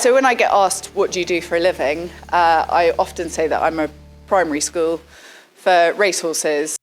So when I get asked, what do you do for a living? I often say that I'm a primary school for racehorses.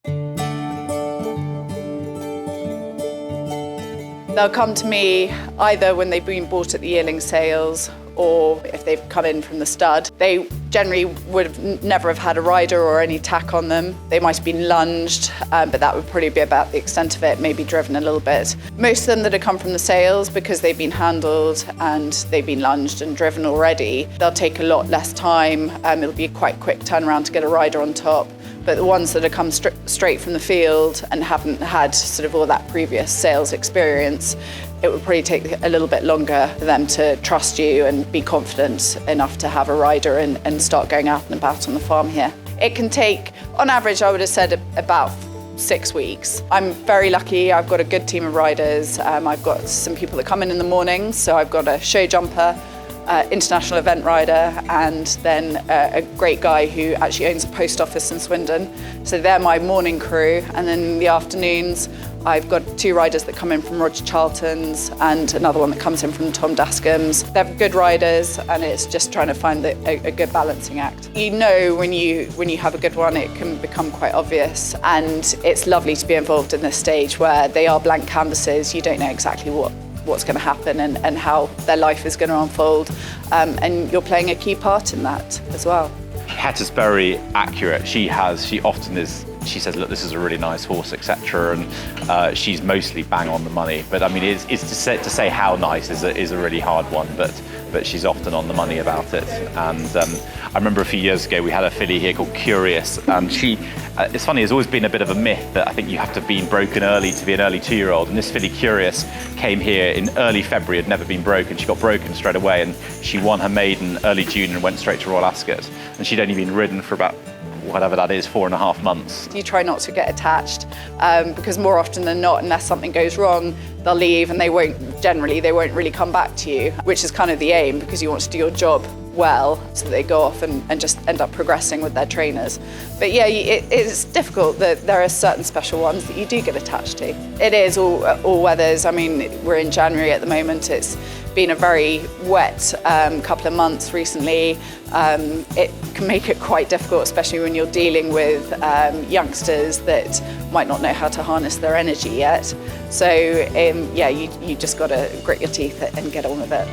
They'll come to me either when they've been bought at the yearling sales or if they've come in from the stud. They generally would have never have had a rider or any tack on them. They might have been lunged, but that would probably be about the extent of it, maybe driven a little bit. Most of them that have come from the sales, because they've been handled and they've been lunged and driven already, they'll take a lot less time. It'll be a quite quick turnaround to get a rider on top. But the ones that have come straight from the field and haven't had sort of all that previous sales experience, it would probably take a little bit longer for them to trust you and be confident enough to have a rider and start going out and about on the farm here. It can take, on average, I would have said about 6 weeks. I'm very lucky. I've got a good team of riders. I've got some people that come in the morning, so I've got a show jumper, international event rider, and then a great guy who actually owns a post office in Swindon. So they're my morning crew, and then in the afternoons I've got 2 riders that come in from Roger Charlton's and another one that comes in from Tom Dascombe's. They're good riders, and it's just trying to find a good balancing act. You know, when you have a good one, it can become quite obvious, and it's lovely to be involved in this stage where they are blank canvases. You don't know exactly what's going to happen and how their life is going to unfold, and you're playing a key part in that as well. Hetta's very accurate. She often is. She says, look, this is a really nice horse, etc. And she's mostly bang on the money. But I mean, it's to say how nice is a really hard one. But she's often on the money about it. And I remember a few years ago we had a filly here called Curious, and it's funny. There's always been a bit of a myth that I think you have to have been broken early to be an early 2-year-old. And this filly Curious came here in early February, had never been broken. She got broken straight away, and she won her maiden early June and went straight to Royal Ascot. And she'd only been ridden for about, whatever that is, 4.5 months. You try not to get attached because more often than not, unless something goes wrong, they'll leave and they won't really come back to you, which is kind of the aim, because you want to do your job well so that they go off and just end up progressing with their trainers. But yeah, it's difficult. That there are certain special ones that you do get attached to. It is all weathers. I mean, we're in January at the moment. It's been a very wet couple of months recently. It can make it quite difficult, especially when you're dealing with youngsters that might not know how to harness their energy yet. So yeah, you just got to grit your teeth and get on with it.